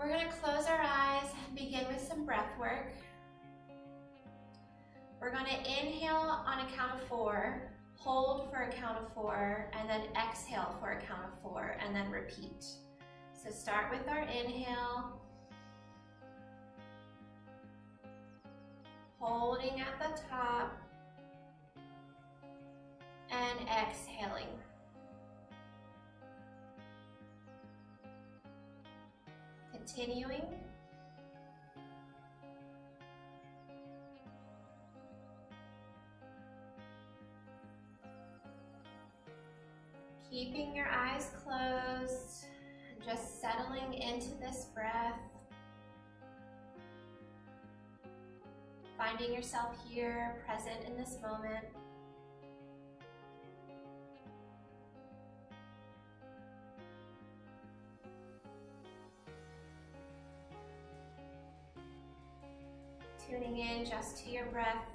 We're going to close our eyes and begin with some breath work. We're going to inhale on a count of 4, hold for a count of 4, and then exhale for a count of 4, and then repeat. So start with our inhale, holding at the top, and exhaling. Continuing. Keeping your eyes closed, just settling into this breath. Finding yourself here, present in this moment. Tuning in just to your breath.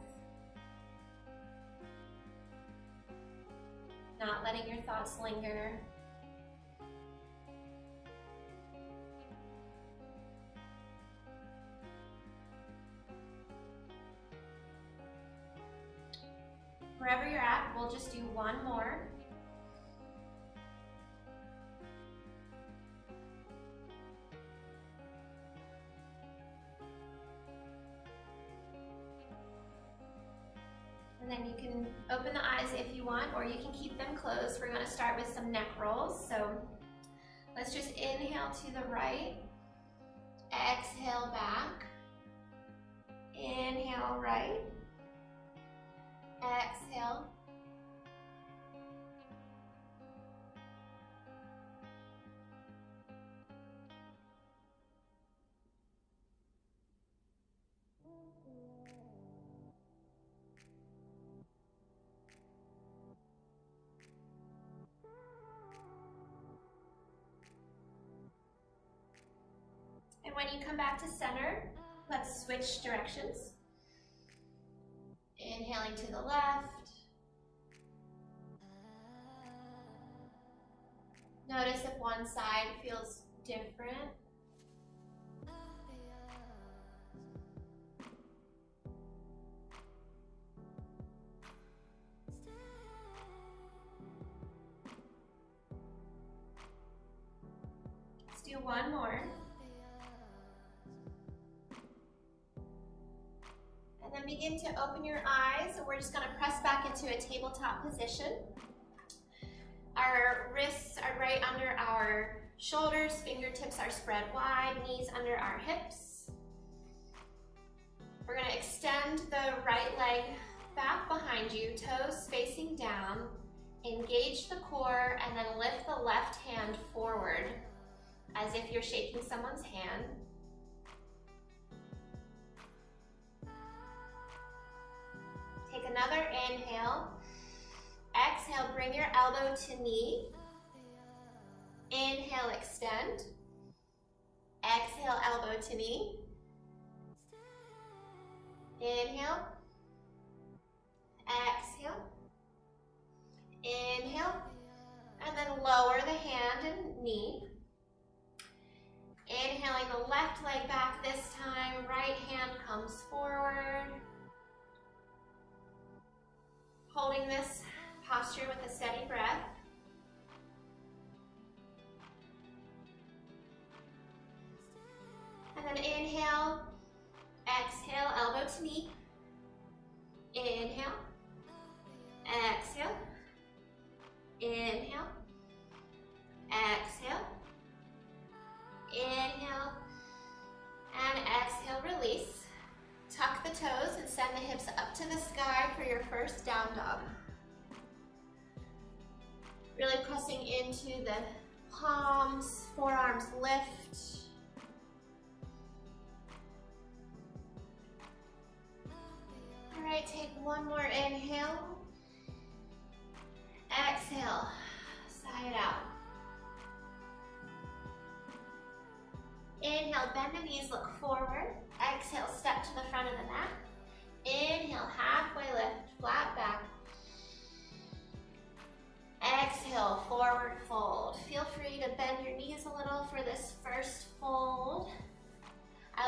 Not letting your thoughts linger. Wherever you're at, we'll just do one more. And then you can open the eyes if you want, or you can keep them closed. We're going to start with some neck rolls. So let's just inhale to the right, exhale back, inhale right, exhale, and when you come back to center, let's switch directions. Inhaling to the left. Notice if one side feels different. Let's do one more. And then begin to open your eyes. We're just going to press back into a tabletop position. Our wrists are right under our shoulders, fingertips are spread wide, knees under our hips. We're going to extend the right leg back behind you, toes facing down, engage the core, and then lift the left hand forward as if you're shaking someone's hand. Take another inhale. Exhale, bring your elbow to knee. Inhale, extend. Exhale, elbow to knee. Inhale. Exhale. Inhale. And then lower the hand and knee. Inhaling the left leg back this time. Right hand comes forward. Holding this posture with a steady breath. And then inhale, exhale, elbow to knee. Inhale, exhale, inhale, exhale, inhale, and exhale, release. Tuck the toes and send the hips up to the sky for your first down dog. Really pressing into the palms, forearms lift. All right, take one more inhale. Exhale, sigh it out. Inhale, bend the knees, look forward. Exhale, step to the front of the mat. Inhale, halfway lift, flat back. Exhale, forward fold. Feel free to bend your knees a little for this first fold.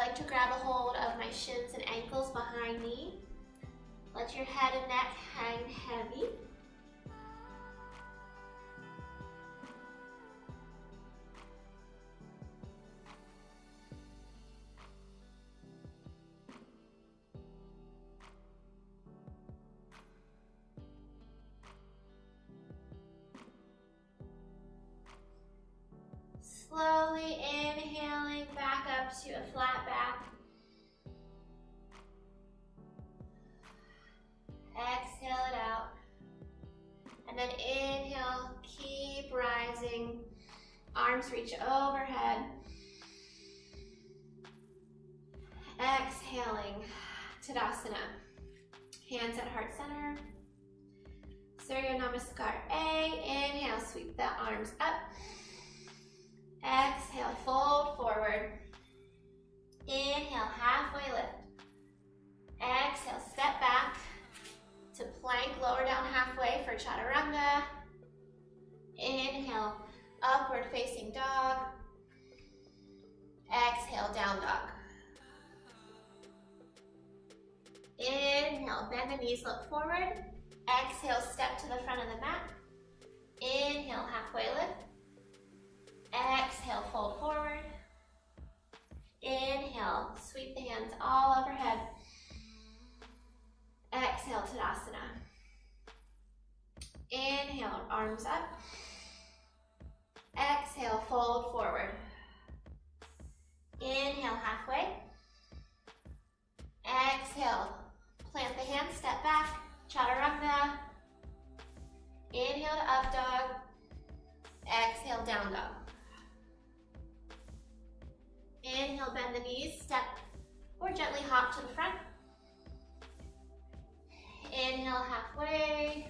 like to grab a hold of my shins and ankles behind me. Let your head and neck hang heavy. Slowly inhaling back up to a flat back. Exhale it out. And then inhale, keep rising. Arms reach overhead. Exhaling, Tadasana. Hands at heart center. Surya Namaskar A. Inhale, sweep the arms up. Exhale, fold forward. Inhale, halfway lift. Exhale, step back to plank, lower down halfway for Chaturanga. Inhale, upward facing dog. Exhale, down dog. Inhale, bend the knees, look forward. Exhale, step to the front of the mat. Inhale, halfway lift. Exhale, fold forward. Inhale, sweep the hands all overhead. Exhale, Tadasana. Inhale, arms up. Exhale, fold forward. Inhale, halfway. Exhale, plant the hands, step back, Chaturanga. Inhale to up dog. Exhale, down dog. Inhale, bend the knees, step or gently hop to the front. Inhale, halfway.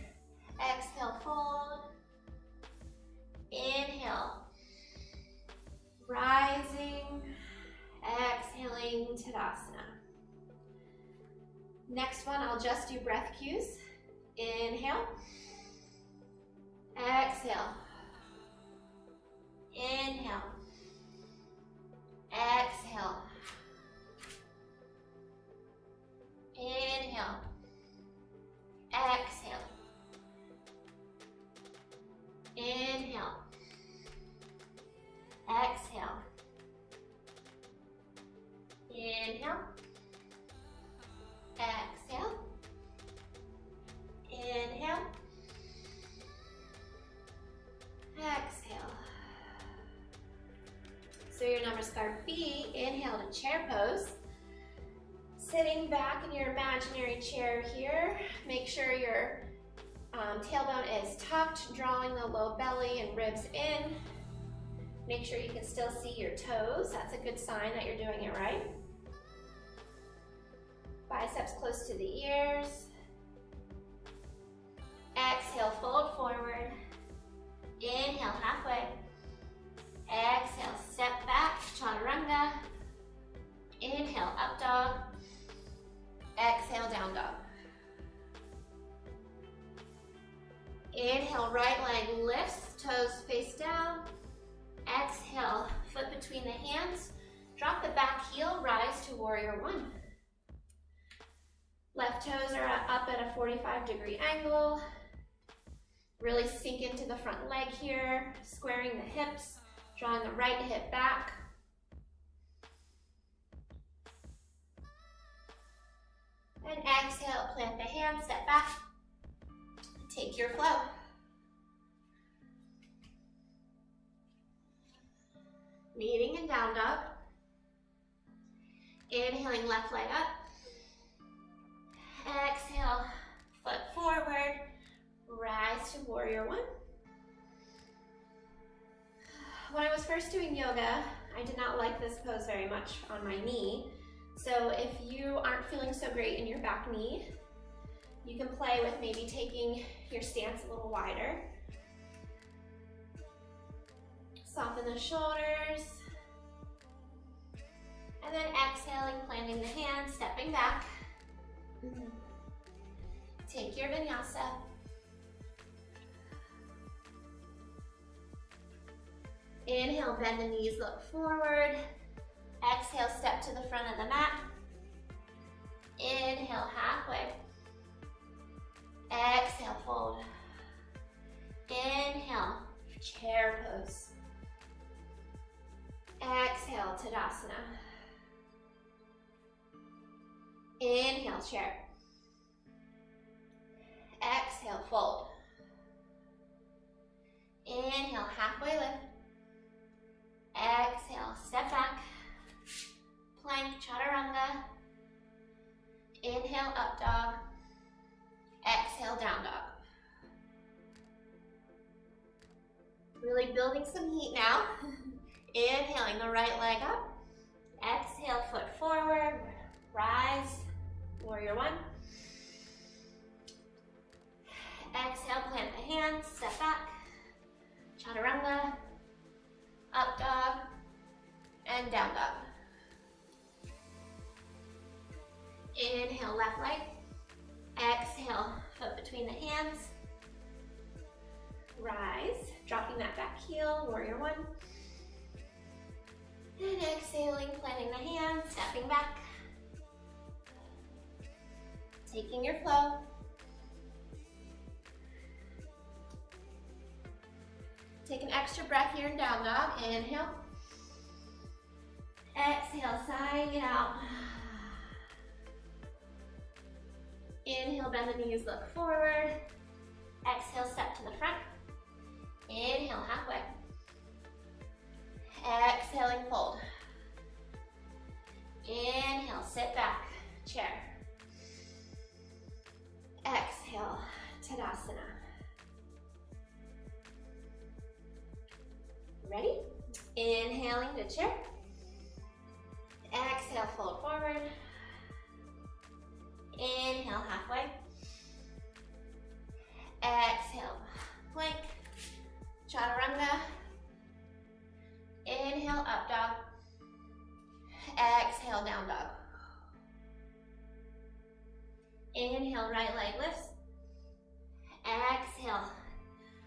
Exhale, fold. Inhale, rising. Exhaling, Tadasana. Next one, I'll just do breath cues. Inhale. Exhale. Inhale. Exhale. Inhale. Exhale. Inhale. Exhale. Inhale. Exhale. Inhale. Exhale. Surya Namaskar B, inhale to chair pose. Sitting back in your imaginary chair here, make sure your tailbone is tucked, drawing the low belly and ribs in. Make sure you can still see your toes. That's a good sign that you're doing it right. Biceps close to the ears. Exhale, fold forward. Inhale, halfway. Exhale, step back, Chaturanga. Inhale, up dog. Exhale, down dog. Inhale, right leg lifts, toes face down. Exhale, foot between the hands. Drop the back heel, rise to warrior one. Left toes are up at a 45-degree angle. Really sink into the front leg here, squaring the hips, drawing the right hip back. And exhale, plant the hands, step back. Take your flow. Meeting in down dog. Inhaling, left leg up. Exhale, foot forward, rise to warrior one. When I was first doing yoga, I did not like this pose very much on my knee. So if you aren't feeling so great in your back knee, you can play with maybe taking your stance a little wider. Soften the shoulders. And then exhaling, planting the hands, stepping back. Take your vinyasa. Inhale, bend the knees, look forward. Exhale, step to the front of the mat. Inhale, halfway. Exhale, fold. Inhale, chair pose. Exhale, Tadasana. Inhale, chair. Exhale, fold. Inhale, halfway lift. Exhale, step back. Plank, chaturanga. Inhale, up dog. Exhale, down dog. Really building some heat now. Inhaling the right leg up. Exhale, foot forward. Rise, warrior one. Exhale, plant the hands, step back. Chaturanga, up dog, and down dog. Inhale, left leg. Exhale, foot between the hands. Rise, dropping that back heel, warrior one. And exhaling, planting the hands, stepping back. Taking your flow. Take an extra breath here in down dog. Inhale. Exhale, sighing it out. Inhale, bend the knees, look forward. Exhale, step to the front. Inhale, halfway. Exhaling, fold. Inhale, sit back, chair. Exhale, Tadasana. Ready? Inhaling to chair. Exhale, fold forward. Inhale, halfway. Exhale, plank. Chaturanga. Inhale, up dog. Exhale, down dog. Inhale, right leg lifts. Exhale,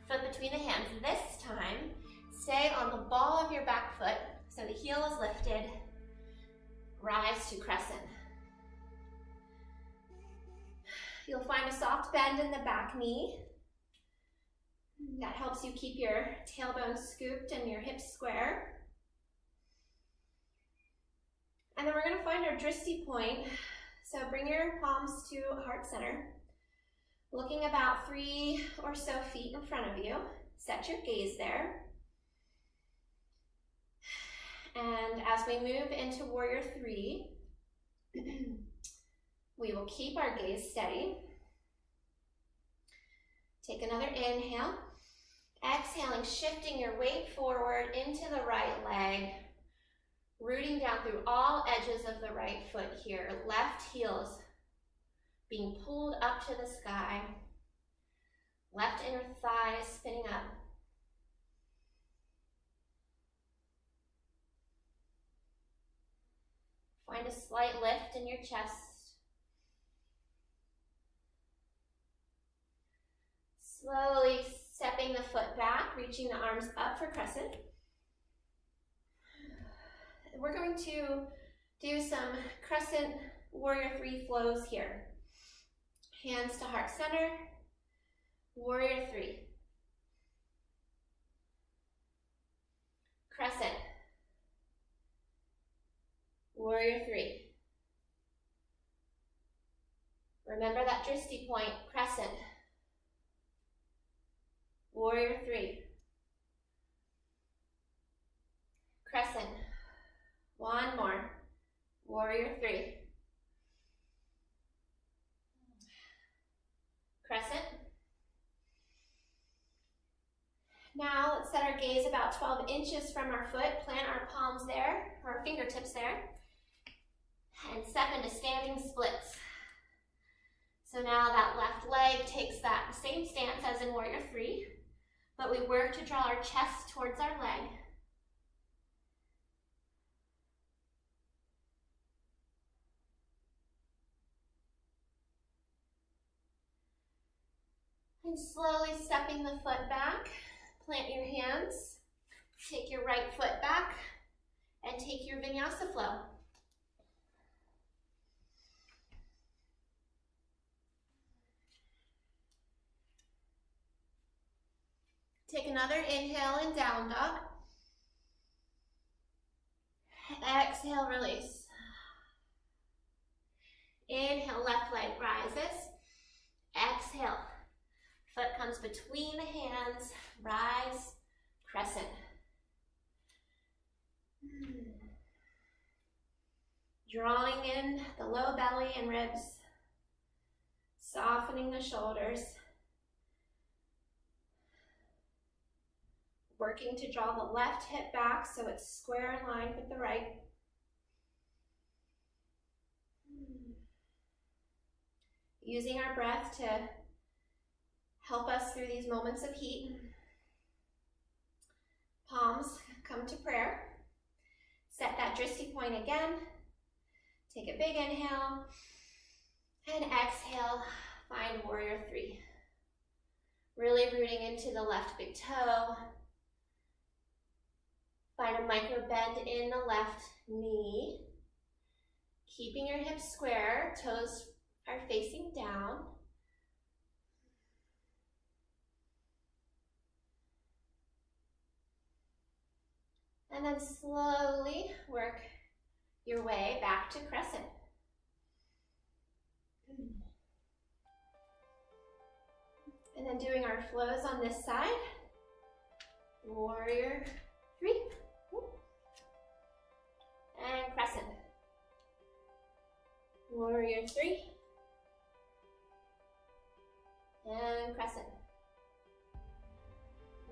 foot between the hands. This time, stay on the ball of your back foot so the heel is lifted. Rise to crescent. You'll find a soft bend in the back knee. That helps you keep your tailbone scooped and your hips square. And then we're going to find our Drishti point. So bring your palms to heart center. Looking about 3 or so feet in front of you. Set your gaze there. And as we move into warrior 3, we will keep our gaze steady. Take another inhale. Exhaling, shifting your weight forward into the right leg. Rooting down through all edges of the right foot here. Left heels being pulled up to the sky. Left inner thigh spinning up. Find a slight lift in your chest. Slowly stepping the foot back, reaching the arms up for crescent. We're going to do some crescent warrior 3 flows here. Hands to heart center, warrior 3. Crescent, warrior 3. Remember that Drishti point, crescent, warrior 3. Crescent. One more. Warrior 3. Crescent. Now let's set our gaze about 12 inches from our foot. Plant our palms there, or our fingertips there. And step into standing splits. So now that left leg takes that same stance as in warrior 3, but we work to draw our chest towards our leg. And slowly stepping the foot back, plant your hands, take your right foot back, and take your vinyasa flow. Take another inhale and down dog. Exhale, release. Inhale, left leg rises. Exhale, foot comes between the hands, rise, crescent. Drawing in the low belly and ribs, softening the shoulders. Working to draw the left hip back so it's square in line with the right. Using our breath to help us through these moments of heat. Palms come to prayer. Set that drishti point again. Take a big inhale and exhale, find warrior three. Really rooting into the left big toe. Find a micro bend in the left knee. Keeping your hips square, toes are facing down. And then slowly work your way back to crescent. And then doing our flows on this side. Warrior three. And crescent. Warrior three. And crescent.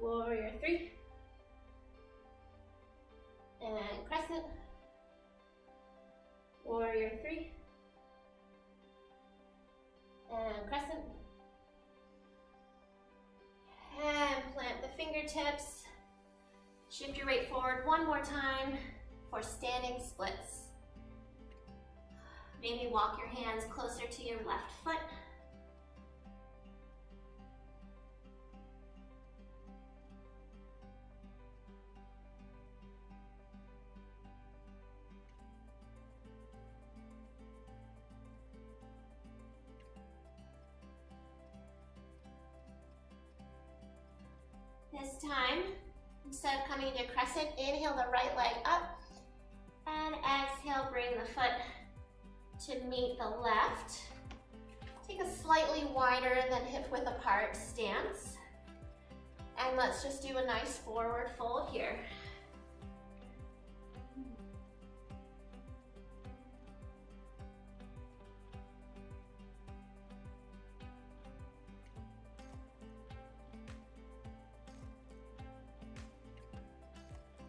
Warrior three. And crescent. Warrior three. And crescent. And plant the fingertips. Shift your weight forward one more time for standing splits. Maybe walk your hands closer to your left foot. This time, instead of coming into crescent, inhale the right leg up and exhale, bring the foot to meet the left. Take a slightly wider than hip width apart stance. And let's just do a nice forward fold here.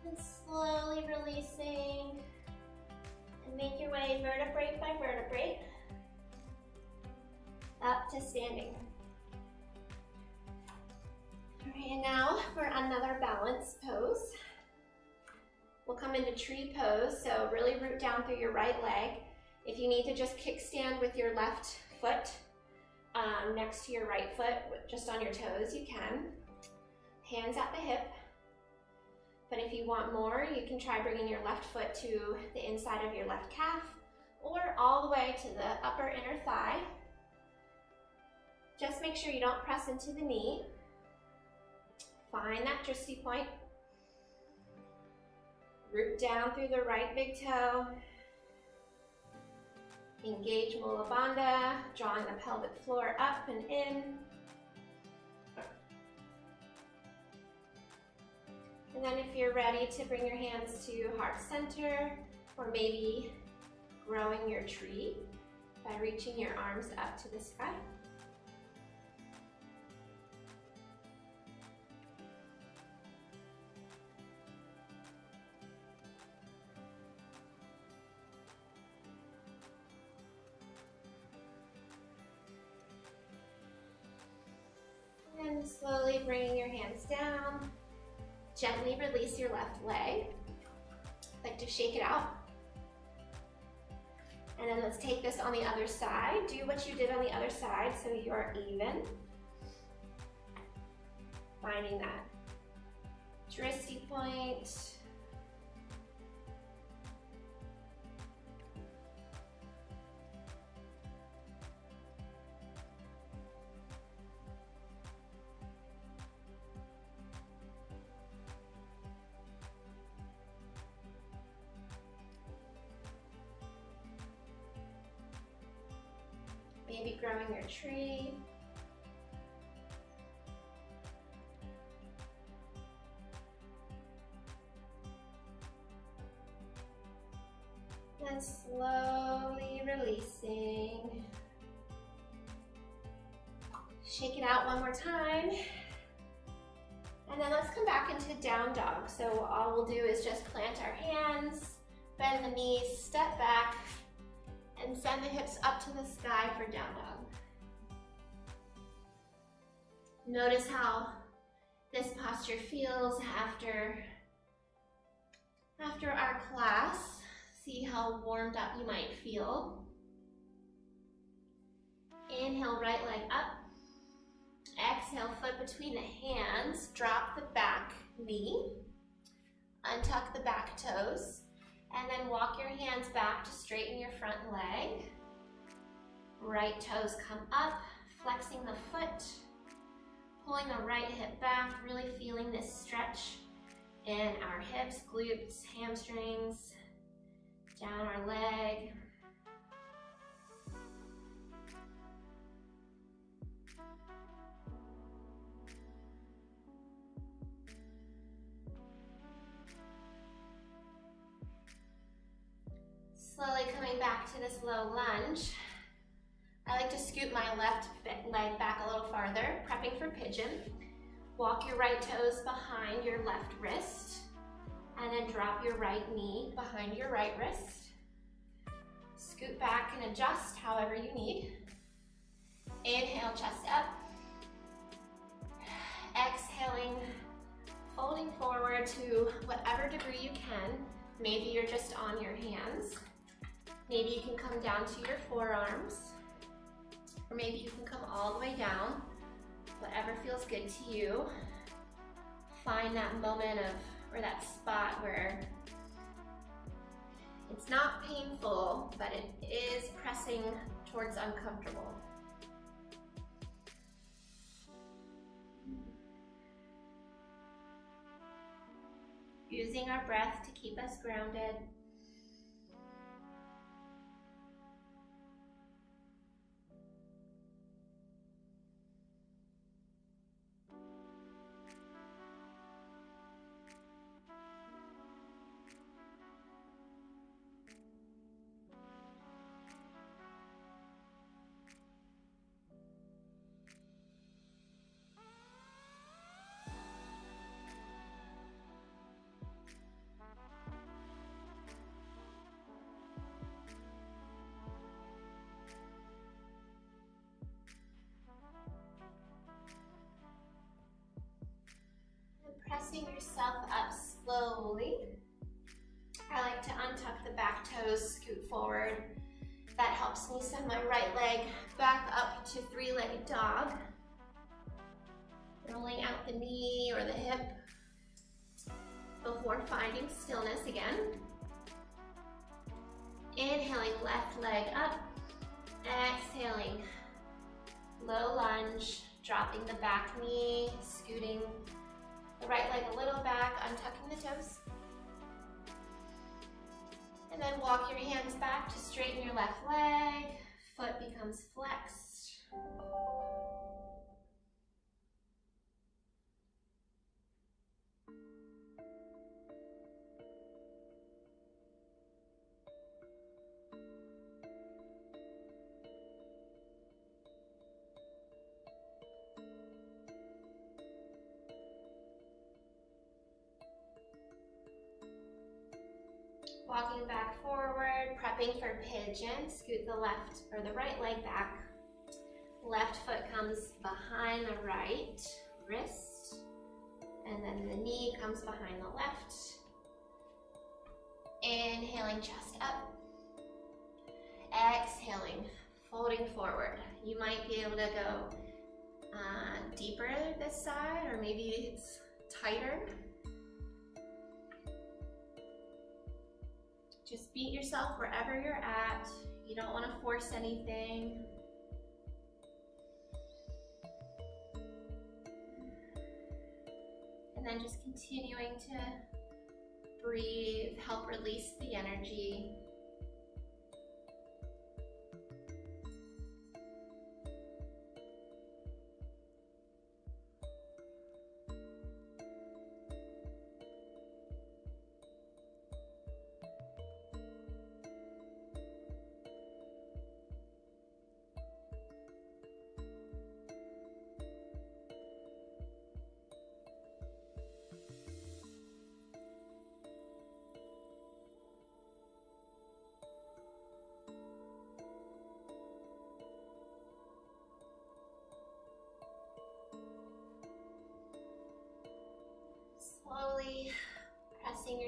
And slowly releasing. And make your way vertebrae by vertebrae up to standing. All right, and now for another balance pose. We'll come into tree pose, so really root down through your right leg. If you need to just kickstand with your left foot next to your right foot, just on your toes, you can. Hands at the hip. But if you want more, you can try bringing your left foot to the inside of your left calf or all the way to the upper inner thigh. Just make sure you don't press into the knee. Find that drishti point. Root down through the right big toe. Engage Mula Bandha, drawing the pelvic floor up and in. And then if you're ready to bring your hands to heart center, or maybe growing your tree by reaching your arms up to the sky. And slowly bringing your hands down. Gently release your left leg. Like to shake it out. And then let's take this on the other side. Do what you did on the other side so you are even. Finding that drishti point. maybe growing your tree. And slowly releasing. Shake it out one more time. And then let's come back into down dog. So all we'll do is just plant our hands, bend the knees, step back, and send the hips up to the sky for down dog. Notice how this posture feels after our class. See how warmed up you might feel. Inhale, right leg up. Exhale, foot between the hands. Drop the back knee. Untuck the back toes. And then walk your hands back to straighten your front leg. Right toes come up, flexing the foot. Pulling the right hip back, really feeling this stretch in our hips, glutes, hamstrings. Down our leg. Slowly coming back to this low lunge. I like to scoot my left leg back a little farther, prepping for pigeon. Walk your right toes behind your left wrist. And then drop your right knee behind your right wrist. Scoot back and adjust however you need. Inhale, chest up. Exhaling, folding forward to whatever degree you can. Maybe you're just on your hands. Maybe you can come down to your forearms. Or maybe you can come all the way down. Whatever feels good to you. Find that moment of or that spot where it's not painful, but it is pressing towards uncomfortable. Using our breath to keep us grounded. Pressing yourself up slowly. I like to untuck the back toes, scoot forward. That helps me send my right leg back up to three-legged dog. Rolling out the knee or the hip before finding stillness again. Inhaling, left leg up. Exhaling, low lunge, dropping the back knee, scooting the right leg a little back, untucking the toes. And then walk your hands back to straighten your left leg. Foot becomes flexed. Walking back forward, prepping for pigeon. Scoot the left or the right leg back. Left foot comes behind the right wrist. And then the knee comes behind the left. Inhaling, chest up. Exhaling, folding forward. You might be able to go deeper this side, or maybe it's tighter. Just meet yourself wherever you're at. You don't want to force anything. And then just continuing to breathe, help release the energy.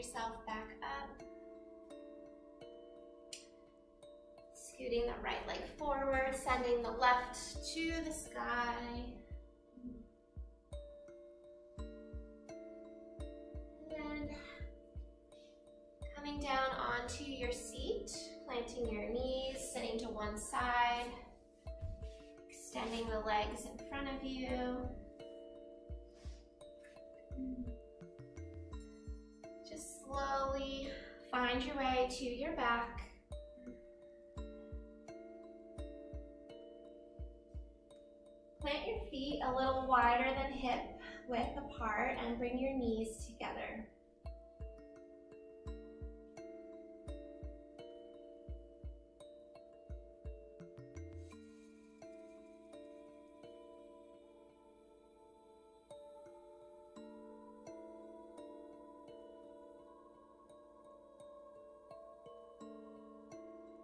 yourself back up. Scooting the right leg forward, sending the left to the sky. And coming down onto your seat, planting your knees, sitting to one side, extending the legs in front of you. Just slowly find your way to your back. Plant your feet a little wider than hip width apart and bring your knees together.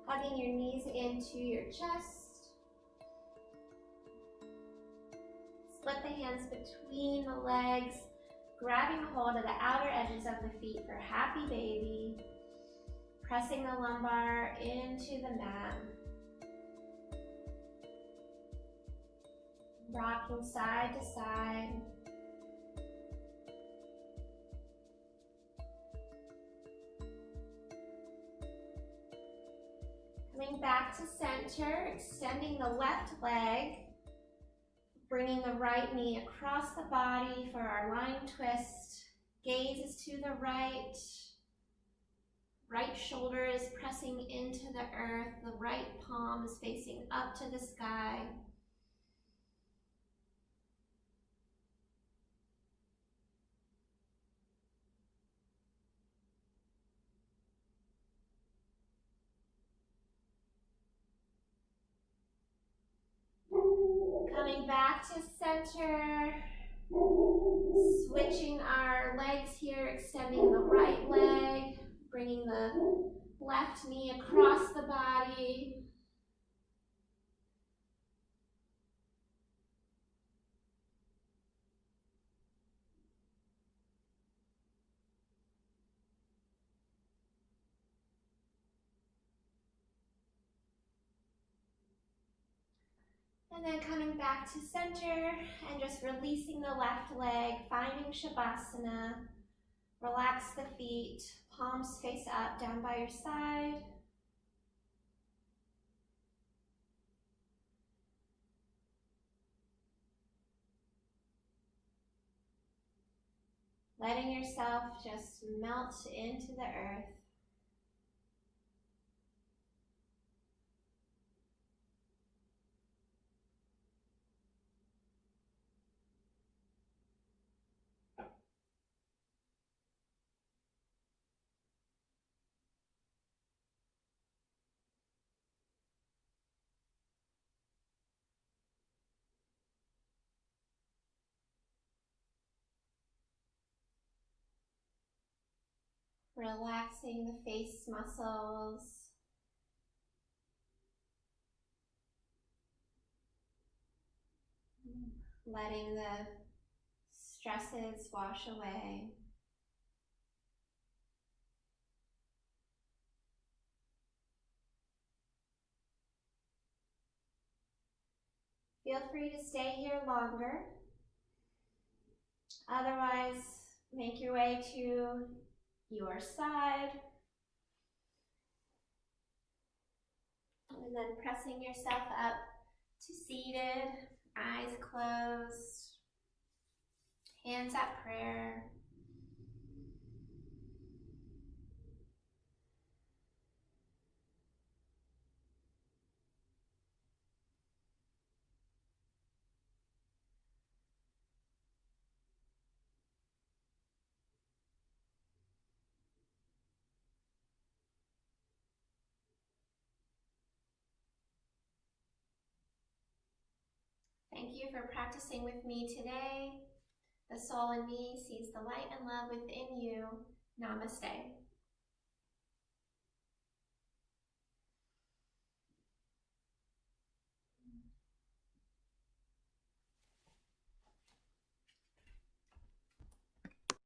Hugging your knees into your chest. Split the hands between the legs, grabbing hold of the outer edges of the feet for happy baby. Pressing the lumbar into the mat. Rocking side to side. Coming back to center, extending the left leg, bringing the right knee across the body for our lying twist. Gaze is to the right. Right shoulder is pressing into the earth. The right palm is facing up to the sky. Coming back to center, switching our legs here, extending the right leg, bringing the left knee across the body. And then coming back to center and just releasing the left leg, finding Shavasana. Relax the feet, palms face up, down by your side. Letting yourself just melt into the earth. Relaxing the face muscles. Letting the stresses wash away. Feel free to stay here longer. Otherwise, make your way to your side. And then pressing yourself up to seated, eyes closed, hands at prayer. Thank you for practicing with me today. The soul in me sees the light and love within you. Namaste.